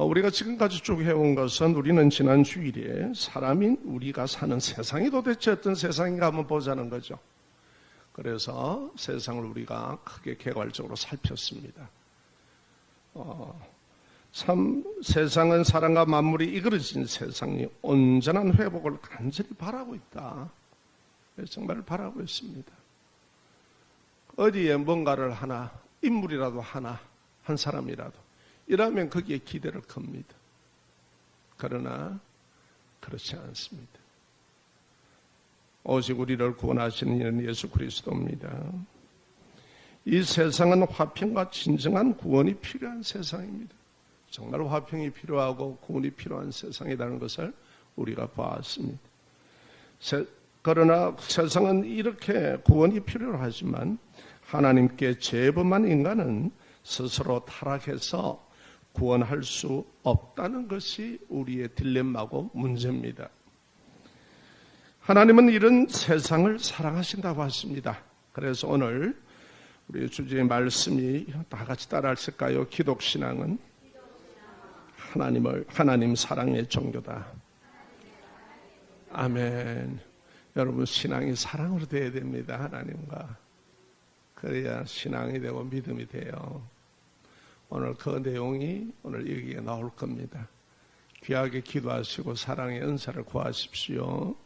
우리가 지금까지 쭉 해온 것은 우리는 지난 주일에 사람인 우리가 사는 세상이 도대체 어떤 세상인가 한번 보자는 거죠. 그래서 세상을 우리가 크게 개괄적으로 살폈습니다. 참 세상은 사람과 만물이 이그러진 세상이 온전한 회복을 간절히 바라고 있다. 정말 바라고 있습니다. 어디에 뭔가를 하나, 인물이라도 하나, 한 사람이라도 이러면 거기에 기대를 겁니다. 그러나 그렇지 않습니다. 오직 우리를 구원하시는 이는 예수 그리스도입니다. 이 세상은 화평과 진정한 구원이 필요한 세상입니다. 정말 화평이 필요하고 구원이 필요한 세상이라는 것을 우리가 보았습니다. 그러나 세상은 이렇게 구원이 필요하지만 하나님께 죄범한 인간은 스스로 타락해서 구원할 수 없다는 것이 우리의 딜레마고 문제입니다. 하나님은 이런 세상을 사랑하신다고 하십니다. 그래서 오늘 우리 주제의 말씀이 다 같이 따라하실까요? 기독신앙은 하나님 사랑의 종교다. 아멘. 여러분, 신앙이 사랑으로 돼야 됩니다. 하나님과. 그래야 신앙이 되고 믿음이 돼요. 오늘 그 내용이 오늘 여기에 나올 겁니다. 귀하게 기도하시고 사랑의 은사를 구하십시오.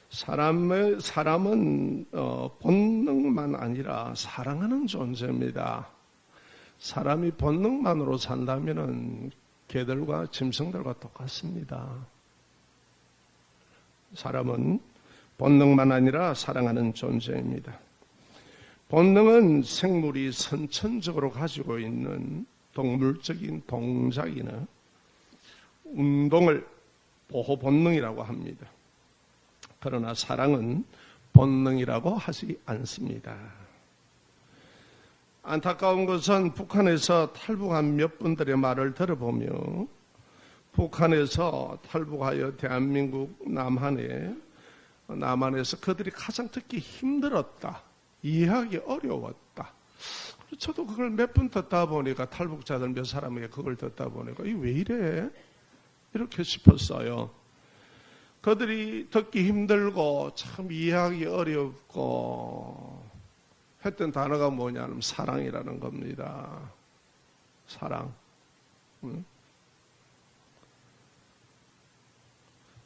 사람은 본능만 아니라 사랑하는 존재입니다. 사람이 본능만으로 산다면 개들과 짐승들과 똑같습니다. 사람은 본능만 아니라 사랑하는 존재입니다. 본능은 생물이 선천적으로 가지고 있는 동물적인 동작이나 운동을 보호 본능이라고 합니다. 그러나 사랑은 본능이라고 하지 않습니다. 안타까운 것은 북한에서 탈북한 몇 분들의 말을 들어보며 북한에서 탈북하여 대한민국 남한에서 그들이 가장 듣기 힘들었다. 이해하기 어려웠다. 저도 그걸 몇 번 듣다 보니까 탈북자들 몇 사람에게 그걸 듣다 보니까 이게 왜 이래? 이렇게 싶었어요. 그들이 듣기 힘들고 참 이해하기 어렵고 했던 단어가 뭐냐면 사랑이라는 겁니다. 사랑.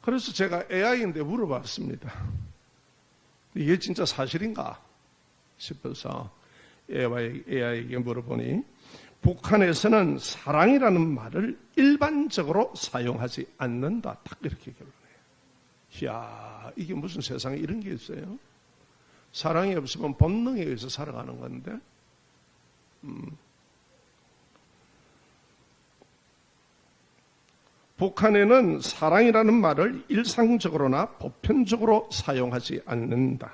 그래서 제가 AI인데 물어봤습니다. 이게 진짜 사실인가 싶어서 AI에게 물어보니 북한에서는 사랑이라는 말을 일반적으로 사용하지 않는다. 딱 이렇게 결론해요. 이야, 이게 무슨 세상에 이런 게 있어요? 사랑이 없으면 본능에 의해서 살아가는 건데 북한에는 사랑이라는 말을 일상적으로나 보편적으로 사용하지 않는다.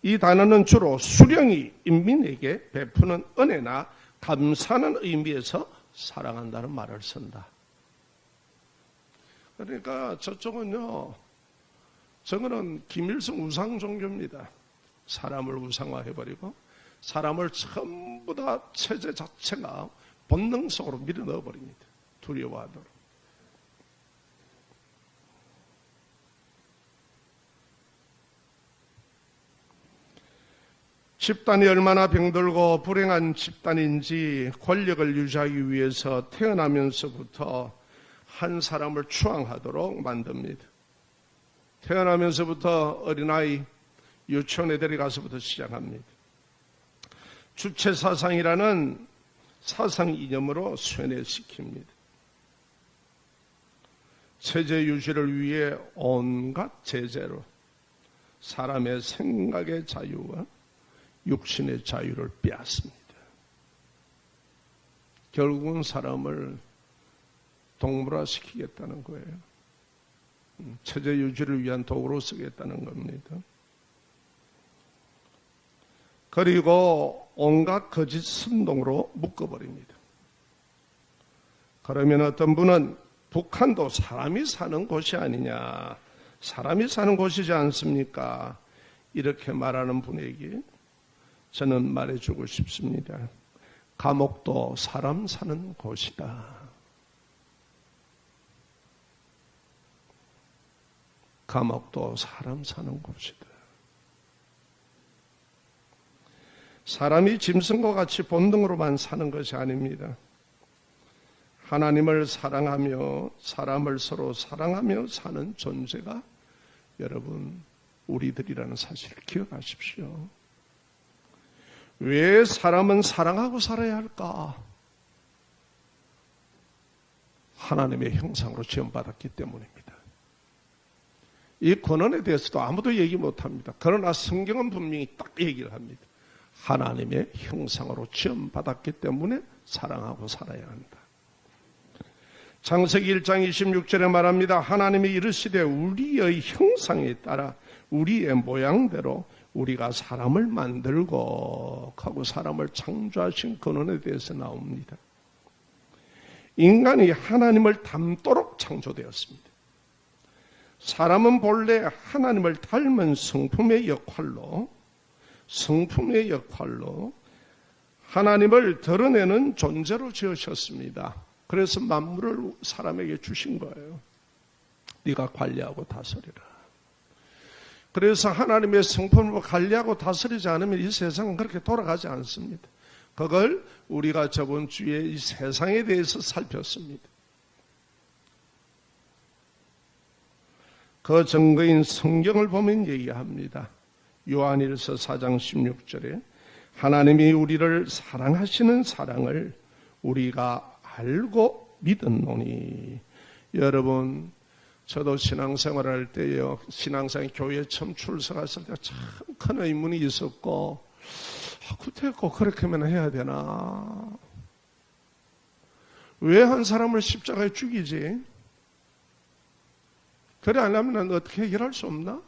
이 단어는 주로 수령이 인민에게 베푸는 은혜나 감사하는 의미에서 사랑한다는 말을 쓴다. 그러니까 저쪽은요, 저거는 김일성 우상 종교입니다. 사람을 우상화해버리고 사람을 전부 다 체제 자체가 본능 속으로 밀어넣어버립니다. 두려워하도록. 집단이 얼마나 병들고 불행한 집단인지 권력을 유지하기 위해서 태어나면서부터 한 사람을 추앙하도록 만듭니다. 태어나면서부터 어린아이 유치원에 데려가서부터 시작합니다. 주체사상이라는 사상 이념으로 쇠뇌시킵니다. 체제 유지를 위해 온갖 제재로 사람의 생각의 자유와 육신의 자유를 빼앗습니다. 결국은 사람을 동물화시키겠다는 거예요. 체제 유지를 위한 도구로 쓰겠다는 겁니다. 그리고 온갖 거짓 선동으로 묶어버립니다. 그러면 어떤 분은 북한도 사람이 사는 곳이 아니냐, 사람이 사는 곳이지 않습니까? 이렇게 말하는 분에게 저는 말해주고 싶습니다. 감옥도 사람 사는 곳이다. 감옥도 사람 사는 곳이다. 사람이 짐승과 같이 본능으로만 사는 것이 아닙니다. 하나님을 사랑하며 사람을 서로 사랑하며 사는 존재가 여러분 우리들이라는 사실을 기억하십시오. 왜 사람은 사랑하고 살아야 할까? 하나님의 형상으로 지음받았기 때문입니다. 이 권한에 대해서도 아무도 얘기 못합니다. 그러나 성경은 분명히 딱 얘기를 합니다. 하나님의 형상으로 지음받았기 때문에 사랑하고 살아야 한다. 창세기 1장 26절에 말합니다. 하나님이 이르시되 우리의 형상에 따라 우리의 모양대로 우리가 사람을 만들고 하고 사람을 창조하신 근원에 대해서 나옵니다. 인간이 하나님을 닮도록 창조되었습니다. 사람은 본래 하나님을 닮은 성품의 역할로 하나님을 드러내는 존재로 지으셨습니다. 그래서 만물을 사람에게 주신 거예요. 네가 관리하고 다스리라. 그래서 하나님의 성품을 관리하고 다스리지 않으면 이 세상은 그렇게 돌아가지 않습니다. 그걸 우리가 저번 주에 이 세상에 대해서 살폈습니다. 그 증거인 성경을 보면 얘기합니다. 요한일서 4장 16절에 하나님이 우리를 사랑하시는 사랑을 우리가 알고 믿었노니. 여러분, 저도 신앙생활할 때요, 신앙생활 교회에 처음 출석했을 때 참 큰 의문이 있었고, 그때 꼭 그렇게만 해야 되나? 왜 한 사람을 십자가에 죽이지? 그래 안 하면 어떻게 해결할 수 없나?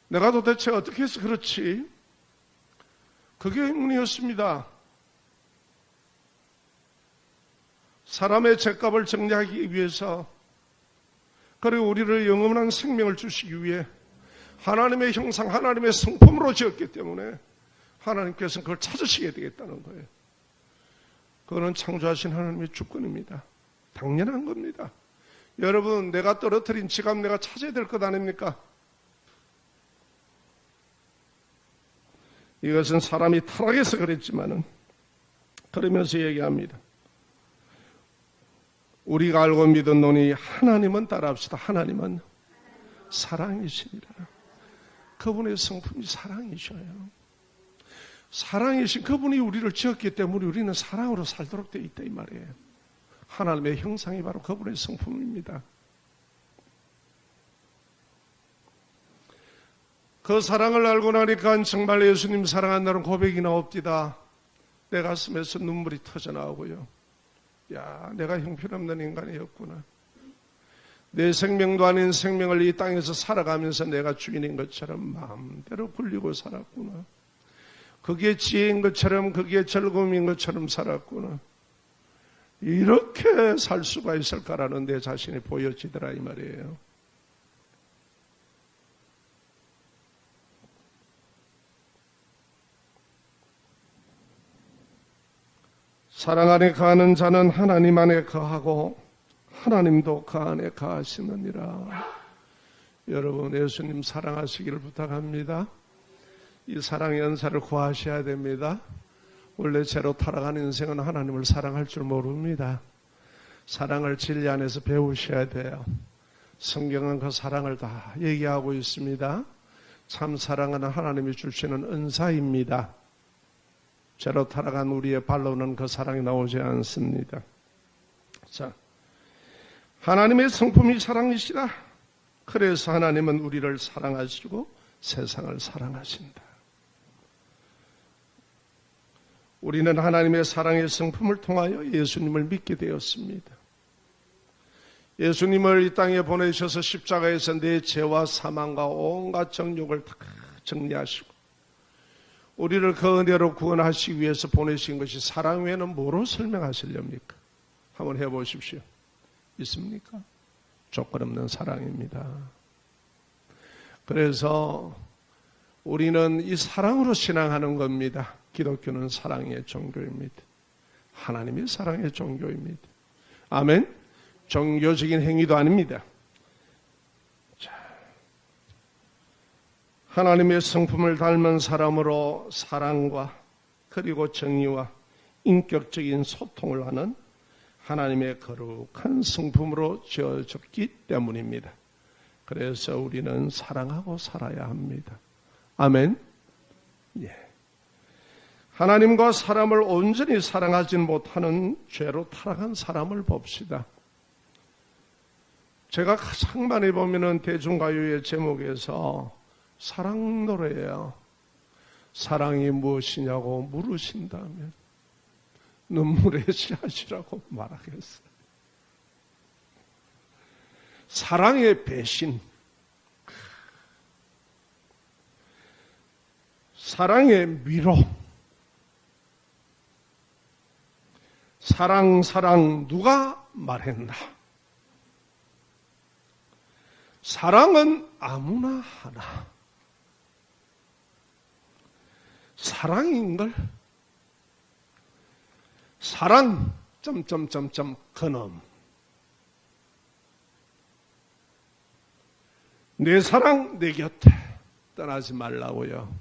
내가 도대체 어떻게 해서 그렇지? 그게 의문이었습니다. 사람의 죄값을 정리하기 위해서, 그리고 우리를 영원한 생명을 주시기 위해 하나님의 형상, 하나님의 성품으로 지었기 때문에 하나님께서는 그걸 찾으시게 되겠다는 거예요. 그거는 창조하신 하나님의 주권입니다. 당연한 겁니다. 여러분, 내가 떨어뜨린 지갑 내가 찾아야 될 것 아닙니까? 이것은 사람이 타락해서 그랬지만은, 그러면서 얘기합니다. 우리가 알고 믿었노니 하나님은 따라합시다. 하나님은 사랑이시니라. 그분의 성품이 사랑이셔요. 사랑이신 그분이 우리를 지었기 때문에 우리는 사랑으로 살도록 되어 있다 이 말이에요. 하나님의 형상이 바로 그분의 성품입니다. 그 사랑을 알고 나니까 정말 예수님 사랑한다는 고백이 나옵니다. 내 가슴에서 눈물이 터져나오고요. 야, 내가 형편없는 인간이었구나. 내 생명도 아닌 생명을 이 땅에서 살아가면서 내가 주인인 것처럼 마음대로 굴리고 살았구나. 그게 지혜인 것처럼, 그게 즐거움인 것처럼 살았구나. 이렇게 살 수가 있을까라는 내 자신이 보여지더라 이 말이에요. 사랑 안에 거하는 자는 하나님 안에 거하고 하나님도 그 안에 거하시느니라. 여러분, 예수님 사랑하시기를 부탁합니다. 이 사랑의 은사를 구하셔야 됩니다. 원래 죄로 타락한 인생은 하나님을 사랑할 줄 모릅니다. 사랑을 진리 안에서 배우셔야 돼요. 성경은 그 사랑을 다 얘기하고 있습니다. 참 사랑은 하나님이 주시는 은사입니다. 죄로 타락한 우리의 발로는 그 사랑이 나오지 않습니다. 자, 하나님의 성품이 사랑이시라. 그래서 하나님은 우리를 사랑하시고 세상을 사랑하신다. 우리는 하나님의 사랑의 성품을 통하여 예수님을 믿게 되었습니다. 예수님을 이 땅에 보내셔서 십자가에서 내 죄와 사망과 온갖 정욕을 다 정리하시고 우리를 그 은혜로 구원하시기 위해서 보내신 것이 사랑 외에는 뭐로 설명하시렵니까? 한번 해보십시오. 있습니까? 조건 없는 사랑입니다. 그래서 우리는 이 사랑으로 신앙하는 겁니다. 기독교는 사랑의 종교입니다. 하나님이 사랑의 종교입니다. 아멘. 종교적인 행위도 아닙니다. 자, 하나님의 성품을 닮은 사람으로 사랑과 그리고 정의와 인격적인 소통을 하는 하나님의 거룩한 성품으로 지어졌기 때문입니다. 그래서 우리는 사랑하고 살아야 합니다. 아멘. 예. 하나님과 사람을 온전히 사랑하지 못하는 죄로 타락한 사람을 봅시다. 제가 가장 많이 보면은 대중가요의 제목에서 사랑 노래예요. 사랑이 무엇이냐고 물으신다면 눈물의 씨앗이라고 말하겠어요. 사랑의 배신, 사랑의 미로, 사랑 누가 말했나? 사랑은 아무나 하나. 사랑인걸? 사랑 그놈. 내 사랑 내 곁에 떠나지 말라고요.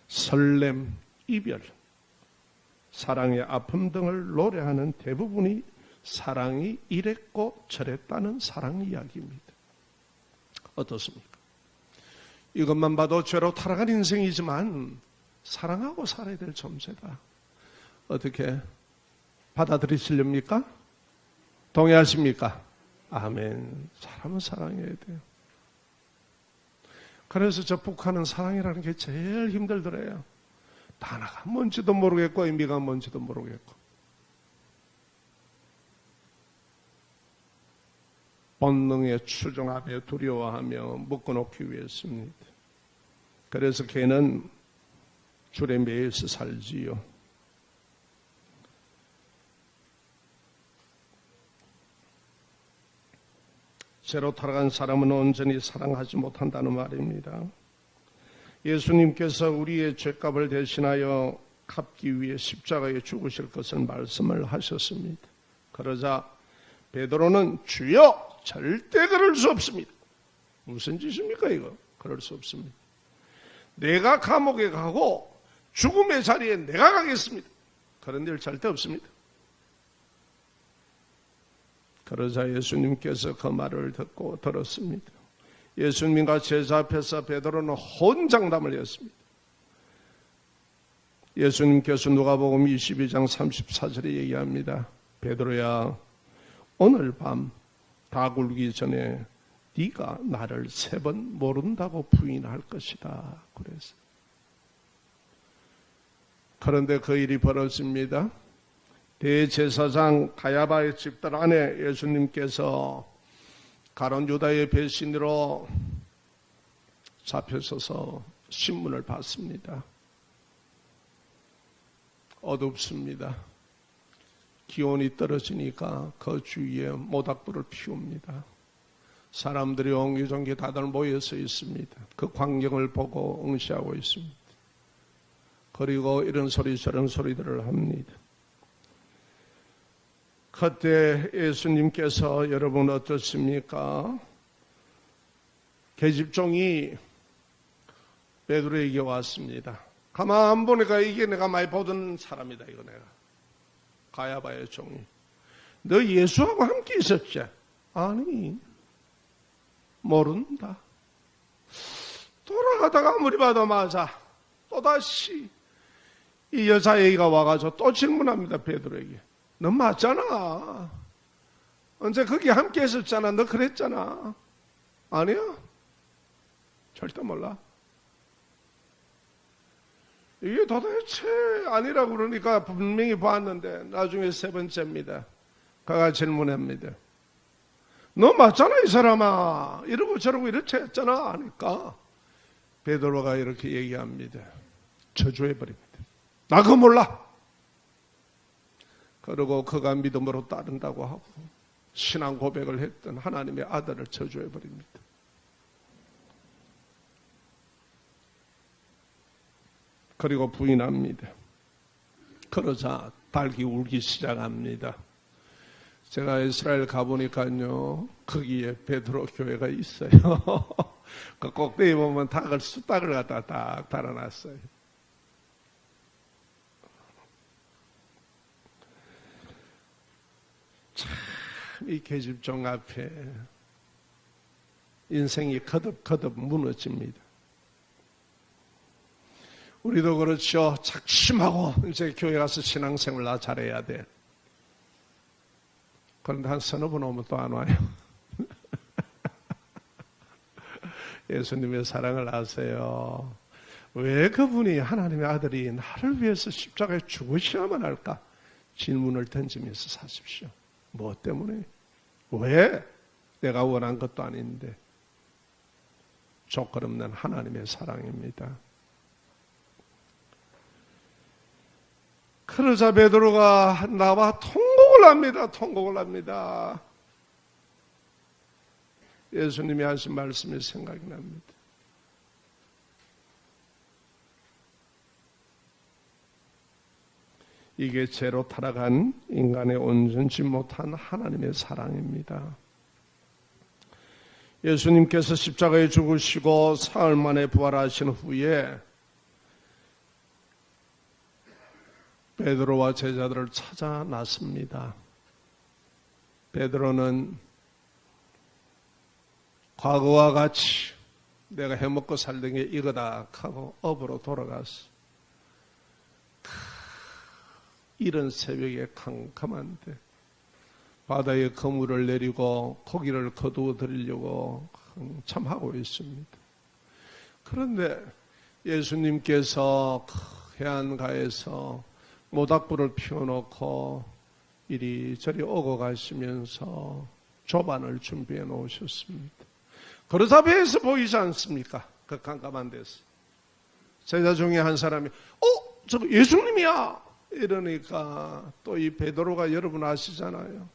설렘, 이별, 사랑의 아픔 등을 노래하는 대부분이 사랑이 이랬고 저랬다는 사랑 이야기입니다. 어떻습니까? 이것만 봐도 죄로 타락한 인생이지만 사랑하고 살아야 될 존재다. 어떻게 받아들이시렵니까? 동의하십니까? 아멘. 사람은 사랑해야 돼요. 그래서 저 북한은 사랑이라는 게 제일 힘들더래요. 단어가 뭔지도 모르겠고 의미가 뭔지도 모르겠고 본능에 추종하며 두려워하며 묶어놓기 위해서입니다. 그래서 걔는 줄에 매여서 살지요. 죄로 타락한 사람은 온전히 사랑하지 못한다는 말입니다. 예수님께서 우리의 죄값을 대신하여 갚기 위해 십자가에 죽으실 것을 말씀을 하셨습니다. 그러자 베드로는 주여 절대 그럴 수 없습니다. 무슨 짓입니까 이거? 그럴 수 없습니다. 내가 감옥에 가고 죽음의 자리에 내가 가겠습니다. 그런 일 절대 없습니다. 그러자 예수님께서 그 말을 듣고 들었습니다. 예수님과 제자 앞에서 베드로는 혼장담을 했습니다. 예수님께서 누가복음 22장 34절에 얘기합니다. 베드로야, 오늘 밤 다 굴기 전에 네가 나를 3번 모른다고 부인할 것이다. 그래서 그런데 그 일이 벌어집니다. 대제사장 가야바의 집들 안에 예수님께서 가룟 유다의 배신으로 잡혀서서 신문을 받습니다. 어둡습니다. 기온이 떨어지니까 그 주위에 모닥불을 피웁니다. 사람들이 옹기종기 다들 모여서 있습니다. 그 광경을 보고 응시하고 있습니다. 그리고 이런 소리 저런 소리들을 합니다. 그때 예수님께서 여러분 어떻습니까? 계집종이 베드로에게 왔습니다. 가만 보니까 이게 내가 많이 보던 사람이다. 이거 내가 가야바의 종이. 너 예수하고 함께 있었지? 아니 모른다. 돌아가다가 아무리 봐도 맞아. 또다시 이 여자 얘기가 와가지고 또 질문합니다. 베드로에게. 너 맞잖아. 언제 거기 함께 했었잖아. 너 그랬잖아. 아니야? 절대 몰라. 이게 도대체 아니라고 그러니까 분명히 봤는데 나중에 3번째입니다. 그가 질문합니다. 너 맞잖아 이 사람아. 이러고 저러고 이렇게 했잖아. 하니까 베드로가 이렇게 얘기합니다. 저주해버립니다. 나 그거 몰라. 그리고 그가 믿음으로 따른다고 하고 신앙 고백을 했던 하나님의 아들을 저주해버립니다. 그리고 부인합니다. 그러자 닭이 울기 시작합니다. 제가 이스라엘 가보니까요, 거기에 베드로 교회가 있어요. 그 꼭대기 보면 닭을 갖다 딱 달아놨어요. 참, 이 계집종 앞에 인생이 거듭거듭 무너집니다. 우리도 그렇죠. 작심하고 이제 교회 가서 신앙생활 나 잘해야 돼. 그런데 한 서너 번 오면 또 안 와요. 예수님의 사랑을 아세요? 왜 그분이 하나님의 아들이 나를 위해서 십자가에 죽으셔야만 할까? 질문을 던지면서 사십시오. 뭐 때문에? 왜? 내가 원한 것도 아닌데. 조건 없는 하나님의 사랑입니다. 그러자 베드로가 나와 통곡을 합니다. 예수님이 하신 말씀이 생각이 납니다. 이게 죄로 타락한 인간의 온전치 못한 하나님의 사랑입니다. 예수님께서 십자가에 죽으시고 사흘 만에 부활하신 후에 베드로와 제자들을 찾아 나섭니다. 베드로는 과거와 같이 내가 해먹고 살던 게 이거다 하고 업으로 돌아갔어. 이른 새벽에 캄캄한데 바다에 그물을 내리고 고기를 거두어 드리려고 한참 하고 있습니다. 그런데 예수님께서 해안가에서 모닥불을 피워놓고 이리저리 오고 가시면서 조반을 준비해 놓으셨습니다. 그러자 배에서 보이지 않습니까? 그 깜깜한 데서. 제자 중에 한 사람이 저거 예수님이야! 이러니까 또 이 베드로가 여러분 아시잖아요.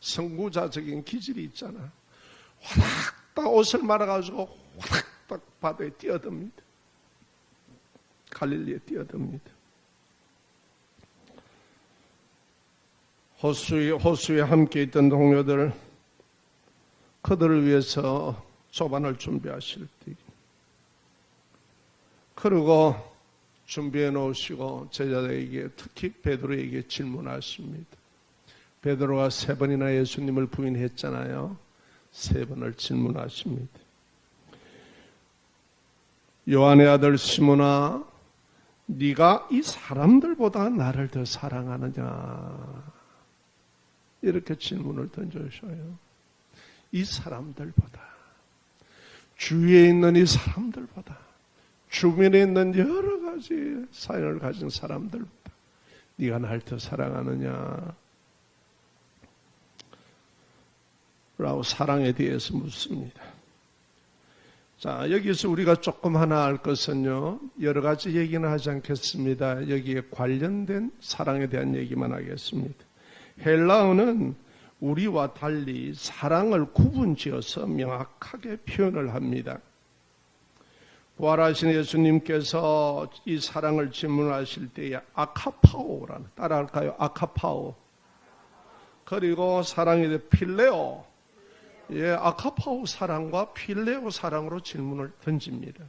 선구자적인 기질이 있잖아. 화닥 딱 옷을 말아가지고 화닥 딱 바다에 뛰어듭니다. 갈릴리에 뛰어듭니다. 호수에 함께 있던 동료들, 그들을 위해서 조반을 준비하실 때, 그리고 준비해 놓으시고 제자들에게, 특히 베드로에게 질문하십니다. 베드로가 3번이나 예수님을 부인했잖아요. 3번을 질문하십니다. 요한의 아들 시몬아, 네가 이 사람들보다 나를 더 사랑하느냐? 이렇게 질문을 던져주셔요. 이 사람들보다, 주위에 있는 이 사람들보다, 주변에 있는 여러 가지 사연을 가진 사람들보다 네가 날 더 사랑하느냐? 라고 사랑에 대해서 묻습니다. 자, 여기서 우리가 조금 하나 알 것은요, 여러 가지 얘기는 하지 않겠습니다. 여기에 관련된 사랑에 대한 얘기만 하겠습니다. 헬라어는 우리와 달리 사랑을 구분지어서 명확하게 표현을 합니다. 부활하신 예수님께서 이 사랑을 질문하실 때에 아카파오라는, 따라할까요? 아카파오. 그리고 사랑이 필레오. 예, 아카파오 사랑과 필레오 사랑으로 질문을 던집니다.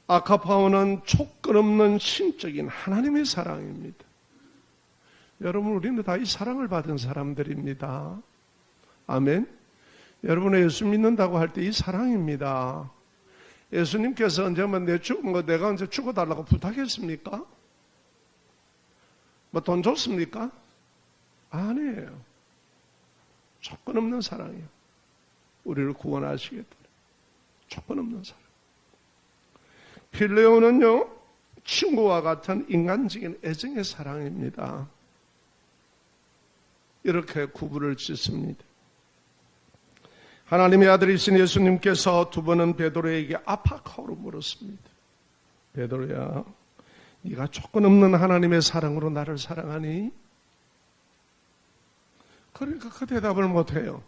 아카파오는 조건 없는 신적인 하나님의 사랑입니다. 여러분, 우리는 다 이 사랑을 받은 사람들입니다. 아멘. 여러분의 예수 믿는다고 할 때 이 사랑입니다. 예수님께서 언제면 내가 언제 죽어달라고 부탁했습니까? 뭐 돈 줬습니까? 아니에요. 조건 없는 사랑이에요. 우리를 구원하시겠다. 조건 없는 사랑. 필레오는요, 친구와 같은 인간적인 애정의 사랑입니다. 이렇게 구분을 짓습니다. 하나님의 아들이신 예수님께서 2번은 베드로에게 아파카오로 물었습니다. 베드로야, 네가 조건 없는 하나님의 사랑으로 나를 사랑하니? 그러니까 그 대답을 못해요.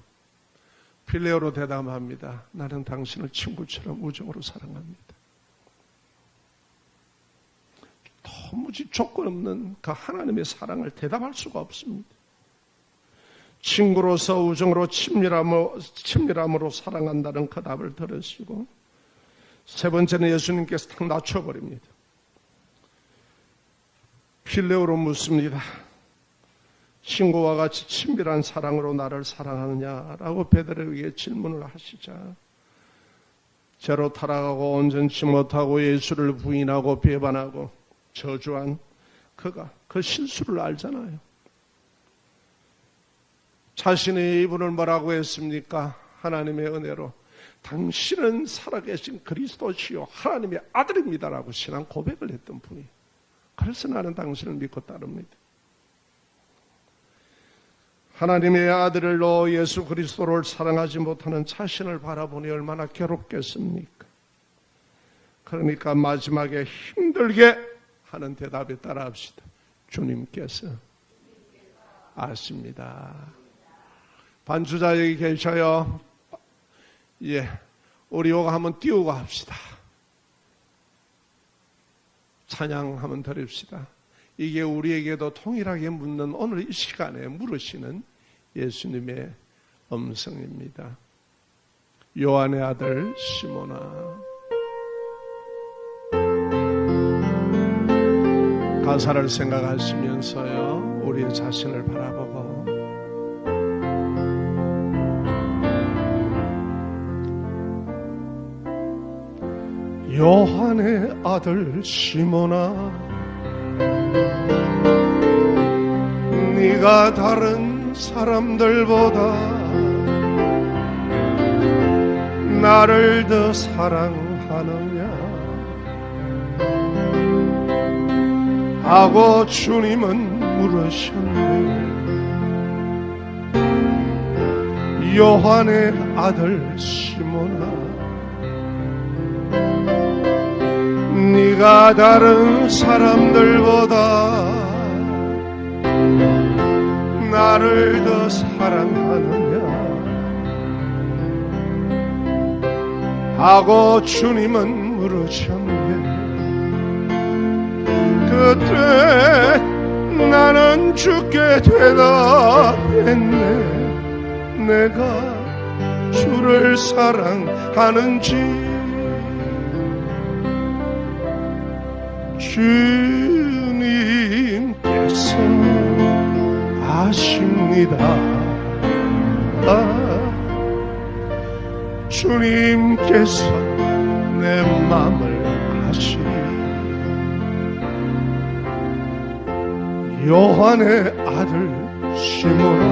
필레오로 대답합니다. 나는 당신을 친구처럼 우정으로 사랑합니다. 도무지 조건 없는 그 하나님의 사랑을 대답할 수가 없습니다. 친구로서 우정으로 친밀함으로 사랑한다는 그 답을 들으시고, 세 번째는 예수님께서 탁 낮춰버립니다. 필레오로 묻습니다. 친구와 같이 친밀한 사랑으로 나를 사랑하느냐라고 베드로에게 질문을 하시자, 죄로 타락하고 온전치 못하고 예수를 부인하고 배반하고 저주한 그가 그 실수를 알잖아요. 자신의 이분을 뭐라고 했습니까? 하나님의 은혜로 당신은 살아계신 그리스도시요 하나님의 아들입니다라고 신앙 고백을 했던 분이에요. 그래서 나는 당신을 믿고 따릅니다. 하나님의 아들로 예수 그리스도를 사랑하지 못하는 자신을 바라보니 얼마나 괴롭겠습니까? 그러니까 마지막에 힘들게 하는 대답에 따라합시다. 주님께서 아십니다. 반주자 여기 계셔요. 예, 우리 요거 한번 띄우고 합시다. 찬양 한번 드립시다. 이게 우리에게도 통일하게 묻는 오늘 이 시간에 물으시는 예수님의 음성입니다. 요한의 아들 시몬아. 가사를 생각하시면서요, 우리의 자신을 바라보고 요한의 아들 시몬아, 네가 다른 사람들보다 나를 더 사랑하느냐 하고 주님은 물으셨네. 요한의 아들 시몬아, 네가 다른 사람들보다 나를 더 사랑하느냐 하고 주님은 물으셨네. 그때 나는 주께 대답했네. 내가 주를 사랑하는지 주님께서 아십니다. 주님께서 내 마음을 아시니. 요한의 아들 시몬아,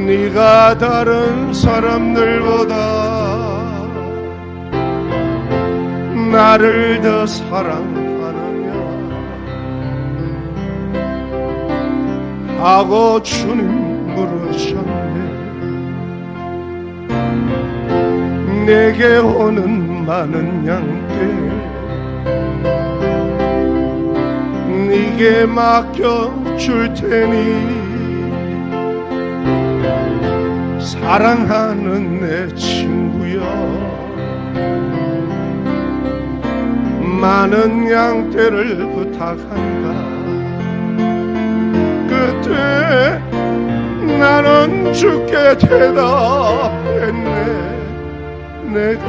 네가 다른 사람들보다 나를 더 사랑하느냐 하고 주님 물으셨네. 내게 오는 많은 양떼 네게 맡겨줄 테니 사랑하는 내 친구여, 많은 양떼를 부탁한다. 그때 나는 주께 대답했네. 내가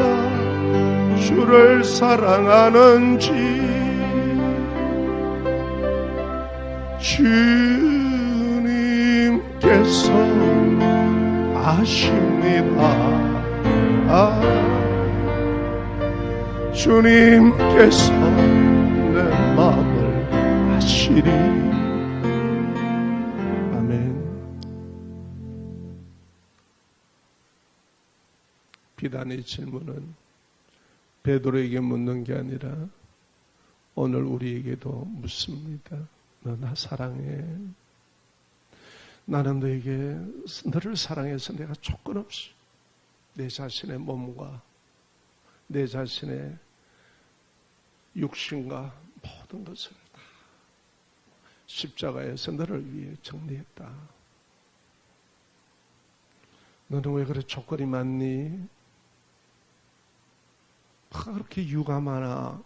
주를 사랑하는지 주님께서 아십니다. 주님께서 내 마음을 아시리. 아멘. 비단의 질문은 베드로에게 묻는 게 아니라 오늘 우리에게도 묻습니다. 너 나 사랑해? 나는 너를 사랑해서 내가 조건 없이 내 자신의 몸과 내 자신의 육신과 모든 것을 다 십자가에서 너를 위해 정리했다. 너는 왜 그래 조건이 많니? 그렇게 유감하나?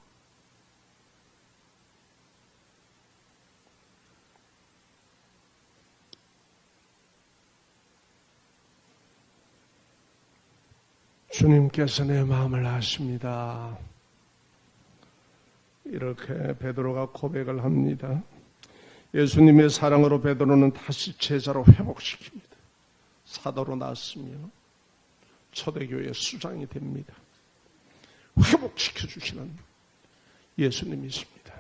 주님께서 내 마음을 아십니다. 이렇게 베드로가 고백을 합니다. 예수님의 사랑으로 베드로는 다시 제자로 회복시킵니다. 사도로 났으며 초대교회의 수장이 됩니다. 회복시켜 주시는 예수님이십니다.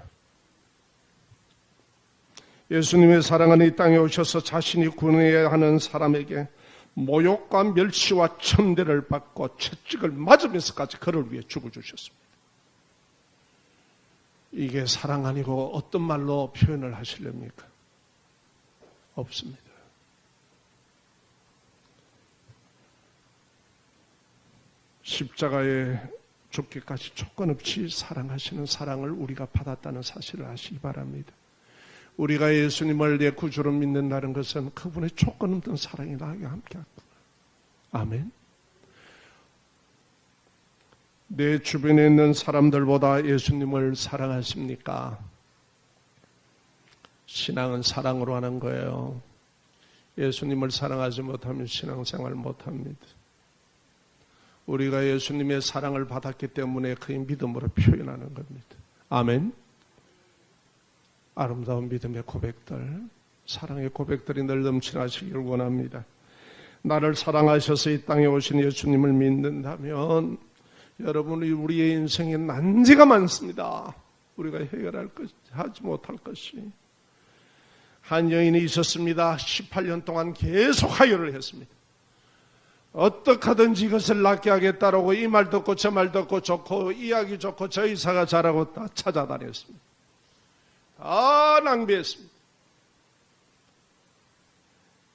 예수님의 사랑은 이 땅에 오셔서 자신이 구원해야 하는 사람에게 모욕과 멸시와 천대를 받고 채찍을 맞으면서까지 그를 위해 죽어주셨습니다. 이게 사랑 아니고 어떤 말로 표현을 하시렵니까? 없습니다. 십자가에 죽기까지 조건 없이 사랑하시는 사랑을 우리가 받았다는 사실을 아시기 바랍니다. 우리가 예수님을 내 구주로 믿는다는 것은 그분의 조건 없는 사랑이 나에게 함께하구나. 아멘. 내 주변에 있는 사람들보다 예수님을 사랑하십니까? 신앙은 사랑으로 하는 거예요. 예수님을 사랑하지 못하면 신앙생활 못합니다. 우리가 예수님의 사랑을 받았기 때문에 그의 믿음으로 표현하는 겁니다. 아멘. 아름다운 믿음의 고백들, 사랑의 고백들이 늘 넘치나시기를 원합니다. 나를 사랑하셔서 이 땅에 오신 예수님을 믿는다면 여러분이 우리의 인생에 난제가 많습니다. 우리가 하지 못할 것이. 한 여인이 있었습니다. 18년 동안 계속 하혈을 했습니다. 어떻게 하든지 이것을 낫게 하겠다라고 이 말 듣고 저 말 듣고 좋고 이야기 좋고 저 의사가 잘하고 다 찾아다녔습니다. 다 낭비했습니다.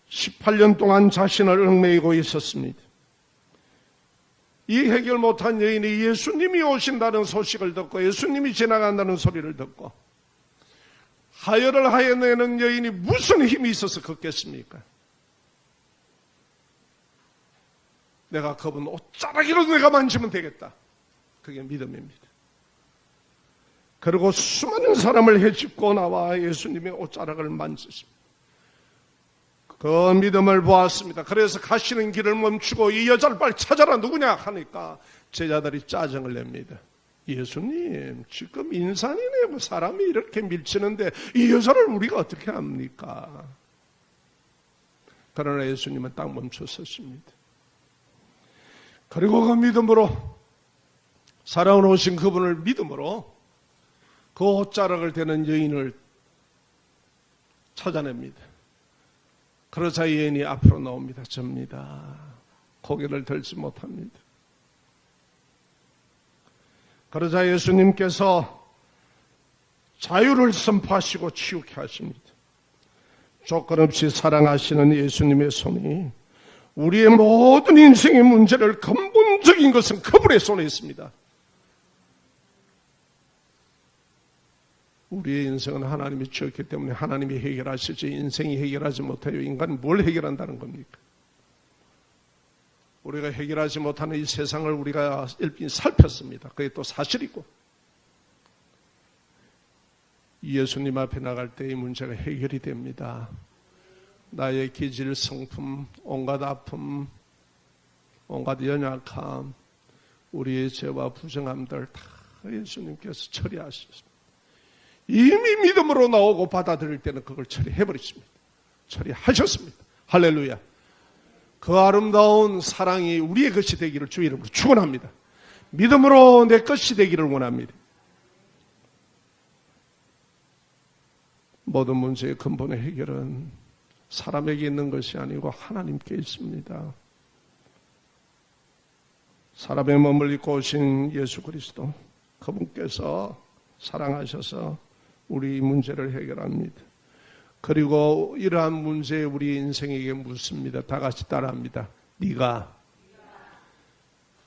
18년 동안 자신을 얽매이고 있었습니다. 이 해결 못한 여인이 예수님이 오신다는 소식을 듣고 예수님이 지나간다는 소리를 듣고 하혈을 하여내는 여인이 무슨 힘이 있어서 걷겠습니까? 내가 그분 옷자락이라도 내가 만지면 되겠다. 그게 믿음입니다. 그리고 수많은 사람을 헤집고 나와 예수님의 옷자락을 만졌습니다. 그 믿음을 보았습니다. 그래서 가시는 길을 멈추고 이 여자를 빨리 찾아라 누구냐 하니까 제자들이 짜증을 냅니다. 예수님 지금 인산이네 뭐 사람이 이렇게 밀치는데 이 여자를 우리가 어떻게 합니까? 그러나 예수님은 딱 멈췄었습니다. 그리고 그 믿음으로 사랑으로 오신 그분을 믿음으로 그 옷자락을 대는 여인을 찾아냅니다. 그러자 여인이 앞으로 나옵니다. 접니다. 고개를 들지 못합니다. 그러자 예수님께서 자유를 선포하시고 치유케 하십니다. 조건 없이 사랑하시는 예수님의 손이 우리의 모든 인생의 문제를 근본적인 것은 그분의 손에 있습니다. 우리의 인생은 하나님이 지었기 때문에 하나님이 해결하실지 인생이 해결하지 못해요. 인간은 뭘 해결한다는 겁니까? 우리가 해결하지 못하는 이 세상을 우리가 일빈 살폈습니다. 그게 또 사실이고 예수님 앞에 나갈 때 이 문제가 해결이 됩니다. 나의 기질, 성품, 온갖 아픔, 온갖 연약함, 우리의 죄와 부정함들 다 예수님께서 처리하셨습니다. 이미 믿음으로 나오고 받아들일 때는 그걸 처리해버리십니다. 처리하셨습니다. 할렐루야. 그 아름다운 사랑이 우리의 것이 되기를 주 이름으로 축원합니다. 믿음으로 내 것이 되기를 원합니다. 모든 문제의 근본의 해결은 사람에게 있는 것이 아니고 하나님께 있습니다. 사람의 몸을 입고 오신 예수 그리스도 그분께서 사랑하셔서 우리 문제를 해결합니다. 그리고 이러한 문제에 우리 인생에게 묻습니다. 다 같이 따라합니다. 네가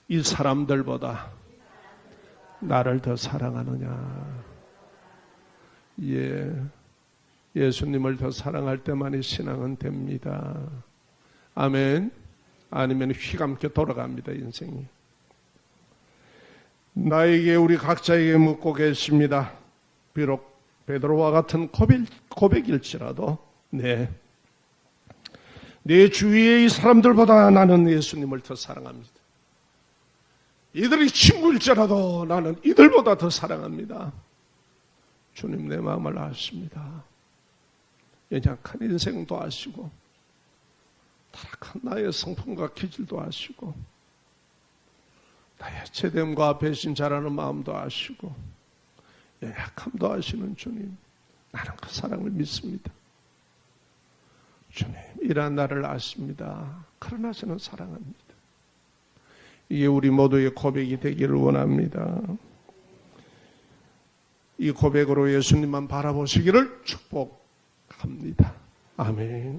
이 사람들보다 나를 더 사랑하느냐? 예수님을 더 사랑할 때만이 신앙은 됩니다. 아멘. 아니면 휘감겨 돌아갑니다, 인생이. 나에게 우리 각자에게 묻고 계십니다. 비록 베드로와 같은 고백일지라도 내 주위의 이 사람들보다 나는 예수님을 더 사랑합니다. 이들이 친구일지라도 나는 이들보다 더 사랑합니다. 주님 내 마음을 아십니다. 연약한 인생도 아시고 타락한 나의 성품과 기질도 아시고 나의 제됨과 배신 잘하는 마음도 아시고 연약함도 아시는 주님, 나는 그 사랑을 믿습니다. 주님, 이러한 나를 아십니다. 그러나 저는 사랑합니다. 이게 우리 모두의 고백이 되기를 원합니다. 이 고백으로 예수님만 바라보시기를 축복합니다. 아멘.